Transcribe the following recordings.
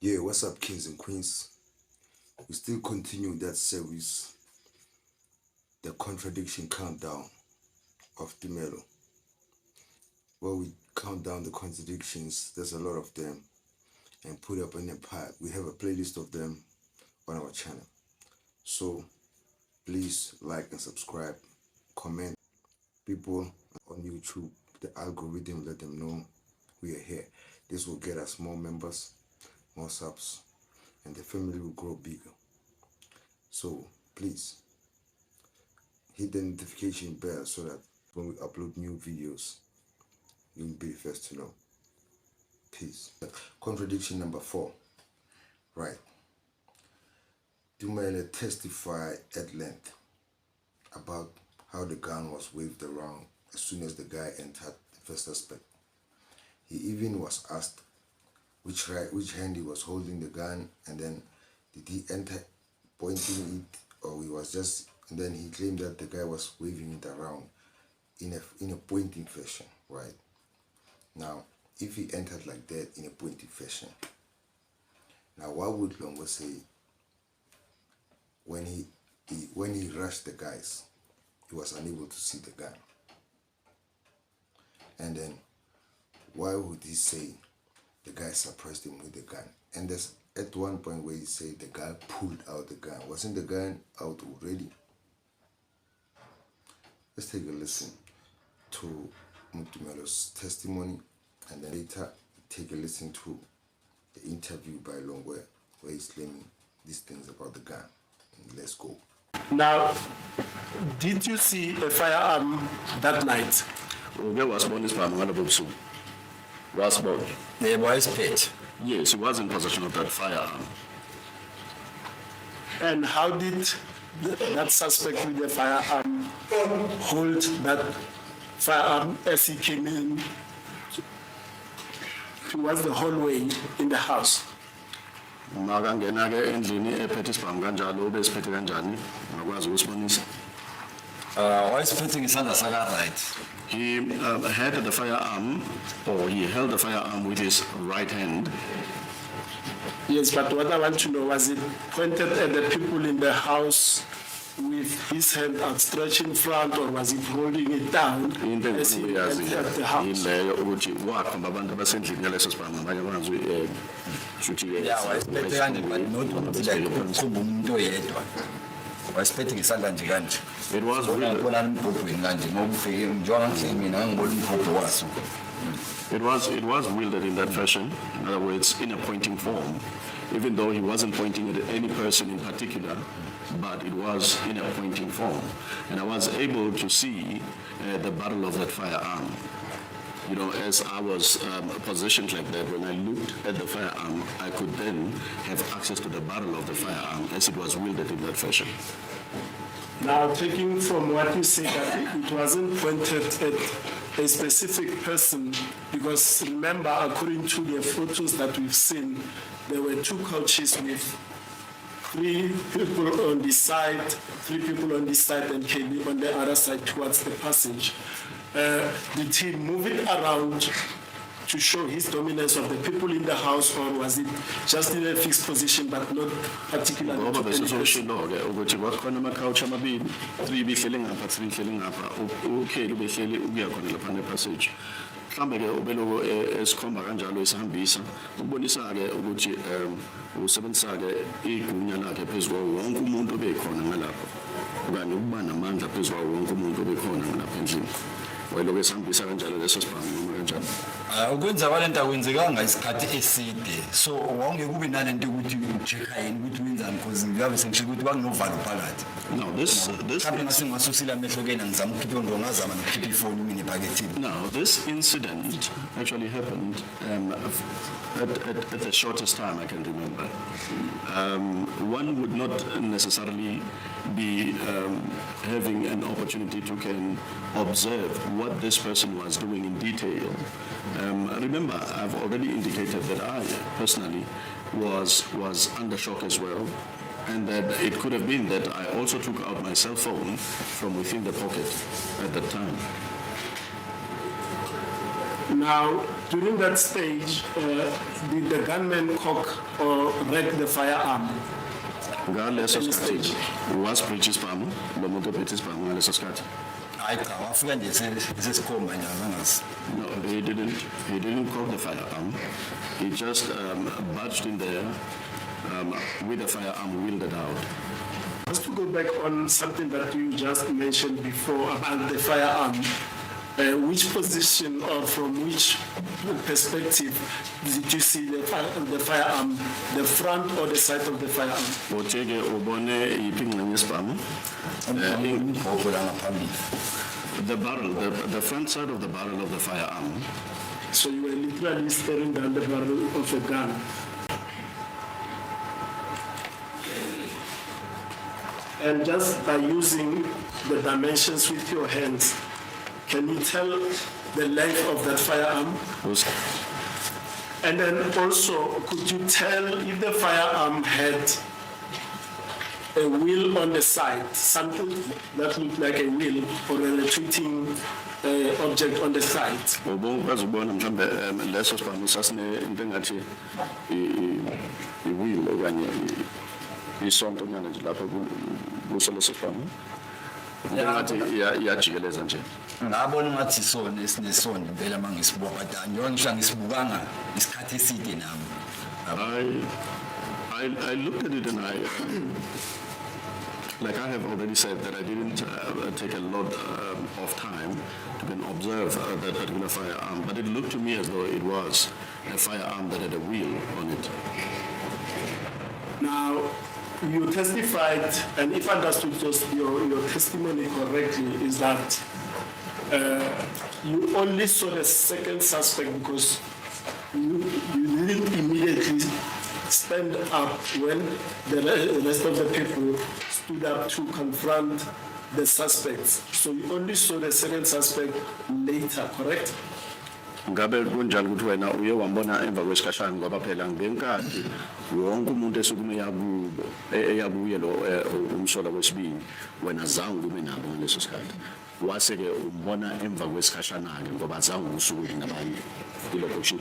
Yeah, what's up, kings and queens? We still continue that series, the contradiction countdown of Tumelo, where we count down the contradictions. There's a lot of them, and put up in a pile. We have a playlist of them on our channel. So please like and subscribe, comment. People on YouTube, the algorithm, let them know we are here. This will get us more members, more subs, and the family will grow bigger. So please hit the notification bell so that when we upload new videos, you'll be the first to know. Peace. Contradiction number 4. Right. Tumelo testified at length about how the gun was waved around as soon as the guy entered the first suspect. He even was asked which hand he was holding the gun, and then did he enter pointing it, or he was just, and then he claimed that the guy was waving it around in a pointing fashion, right? Now, if he entered like that in a pointing fashion, now what would Longwe say when he rushed the guys, he was unable to see the gun? And then why would he say the guy surprised him with the gun? And there's at one point where he said the guy pulled out the gun. Wasn't the gun out already? Let's take a listen to Tumelo's testimony, and then later take a listen to the interview by Longwe where he's claiming these things about the gun. And let's go. Now, did you see a firearm that night? There was one is was born. There was pit. Yes, he was in possession of that firearm. And how did that suspect with the firearm hold that firearm as he came in towards the hallway in the house? Makangena ke endlini ephethe isibhamu kanjalo obesiphethe kanjani ngakwazi ukusibonisa. Wayesiphethe ngesandla saka right. He had the firearm, or he held the firearm with his right hand. Yes, but what I want to know, was it pointed at the people in the house with his hand outstretched in front, or was it holding it down as he entered the house? Ileyo ukuthi wakhomba abantu abasendlini yaleso sibhamu abanye bangazi shuthi Yeah, wayesiphethe kanje but not ukuthi like uqhuba umuntu oyedwa. Wayesiphethe ngesandla nje kanje. It was really Ngibona umbhobhweni kanje ngokufike njengoba ngise mina ngibona umbhobho waso. It was wielded in that fashion, in other words, in a pointing form, even though he wasn't pointing at any person in particular, but it was in a pointing form. And I was able to see the barrel of that firearm. You know, as I was positioned like that, when I looked at the firearm, I could then have access to the barrel of the firearm as it was wielded in that fashion. Now, taking from what you say, that it wasn't pointed at a specific person, because remember, according to the photos that we've seen, there were 2 couches with 3 people on this side, 3 people on this side, and Kelly on the other side towards the passage. Did he move it around to show his dominance of the people in the house, or was it just in a fixed position but not particularly Ngoba to any person? besizosho-ke ukuthi kwakhona ama-couch amabili 3 behleli ngapha 3 behleli ngapha ukheli ubehleli ukuya khona lapha nepassage. Mhlambe-ke ubeloko esikhomba kanjalo esihambisa ukubonisa-ke ukuthi usebenzisa-ke igunya lakhe phezu kwawo wonke umuntu obekhona ngalapho, okanye ukuba namandla phezu kwawo wonke umuntu obekhona ngalapha endlini. Wayeloko esihambisa kanjalo leso sibhamu noma kanjalo. Ukwenza kwalento akwenzekanga isikhathi eside, so wonke kube nalento ukuthi ujeka yini ukuthi wenzani, because ngiyabe sengisho ukuthi bakunovalo phakathi. Now this Mhlawumbe ngasingasusila amehlo kena ngizama ukukhipha into ngazama nokukhipha ifoni mina ephakethini. Now, this incident actually happened at the shortest time I can remember. One would not necessarily be having an opportunity to can observe what this person was doing in detail. Remember, I've already indicated that I personally was under shock as well, and that it could have been that I also took out my cell phone from within the pocket at that time. Now, during that stage, did the gunman cock or rack the firearm? Ngaleso Any sikhathi stage? was British Palm, lo muntu ophethe isibhamu ngaleso sikhathi. hayi cha wafika nje sesikhomba nje angazi. No, he didn't cock the firearm. He just barged in there with the firearm wielded out. Just to go back on something that you just mentioned before about the firearm, which position or from which perspective did you see the firearm, the front or the side of the firearm? Otsheke ubone yiphi ingxenye yesibhamu? Ngibhoko la ngaphambili. The barrel, the front side of the barrel of the firearm. So you were literally staring down the barrel of a gun. And just by using the dimensions with your hands, can you tell the length of that firearm? And then also, could you tell if the firearm had a wheel on the side, something that looked like a wheel or a rotating object on the side? Ubukwazi ukubona mhlambe leso sibhamu sasine into engathi i-wheel okanye isonto nyana nje lapha kuso leso sibhamu. Into engathi iyajikeleza nje. Ngabona ngathi isona esinesona impela mangisibuka but angiyo ngisho ngisibukanga isikhathi eside nami. I looked at it and like I have already said that I didn't take a lot of time to then observe that particular firearm, but it looked to me as though it was a firearm that had a wheel on it. Now, you testified, and if I understood just your testimony correctly, is that you only saw the second suspect because you didn't immediately stand up when the rest of the people stood up to confront the suspects. So you only saw the second suspect later, correct? Ngabe kunjani ukuthi wena uye wambona emva kwesikhashana ngoba phela ngenkathi wonke umuntu esukume eyabuye lo umsola wesibili wena zange ube nabo ngaleso sikhathi wase ke umbona emva kwesikhashana ke ngoba zange usuke nabanye ilocation.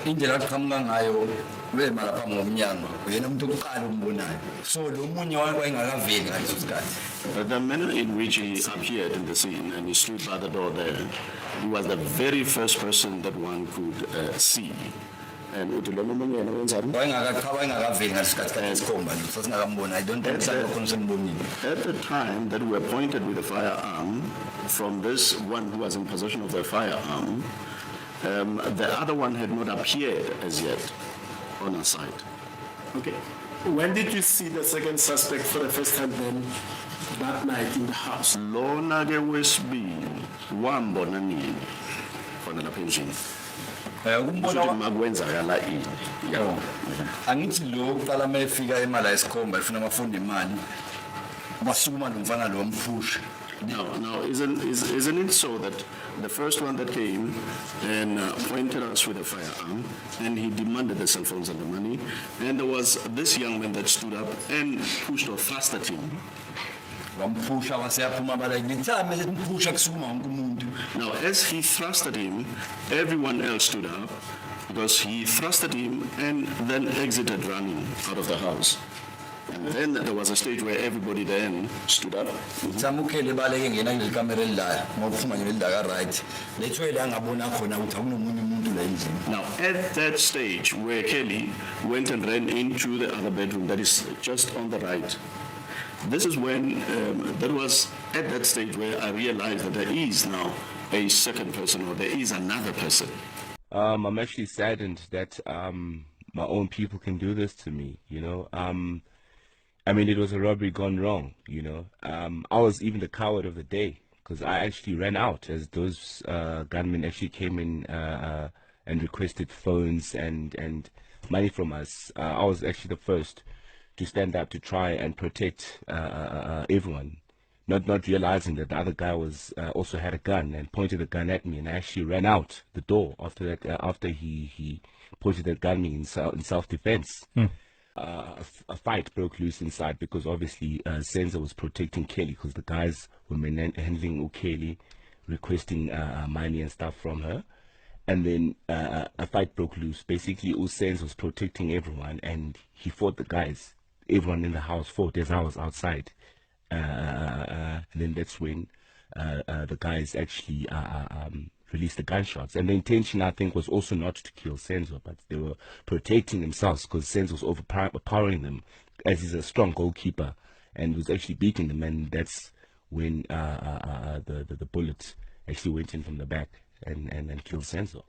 Indlela aqhamuka ngayo wema lapha ngomnyango uyena umuntu oqala umbonayo so lo munye wayengakaveli ngaleso sikhathi. The manner in which he appeared in the scene and he stood by the door there, he was the very first person that one could see. And uthi lo muntu yena wenzani? Wayengakaveli ngaleso sikhathi esikhomba nje sasingakambona I don't think sakho senibonile. At the time that we were pointed with the firearm from this one who was in possession of the firearm, the other one had not appeared as yet on our side. Okay. When did you see the second suspect for the first time then that night in the house? Lona ke wesibili wambona nini khona lapha endlini. Ukumbona makwenzakala ini. Yeah. Angithi lo kuqala mayefika emala esikhomba efuna abafundi imali basukuma lo mfana lo mphusha. Now, isn't it so that the first one that came and pointed us with a firearm and he demanded the cell phones and the money, and there was this young man that stood up and pushed or thrust at him. Now, as he thrust at him, everyone else stood up because he thrust at him and then exited running out of the house. And then there was a stage where everybody then stood up. Now at that stage where Kelly went and ran into the other bedroom that is just on the right, this is when, that was at that stage where I realized that there is now a second person or there is another person. I'm actually saddened that my own people can do this to me, you know. I mean, it was a robbery gone wrong, you know. I was even the coward of the day because I actually ran out as those gunmen actually came in and requested phones and money from us. I was actually the first to stand up to try and protect everyone, not realizing that the other guy was also had a gun and pointed the gun at me, and I actually ran out the door after that. After he pointed the gun at me in self-defense. A fight broke loose inside because obviously Senzo was protecting Kelly because the guys were handling Kelly, requesting money and stuff from her. and then a fight broke loose. Basically, Usenz was protecting everyone, and he fought the guys. Everyone in the house fought as I was outside. And then that's when the guys actually released the gunshots. And the intention, I think, was also not to kill Senzo, but they were protecting themselves because Senzo was overpowering them, as he's a strong goalkeeper, and was actually beating them. And that's when the bullet actually went in from the back and killed Senzo.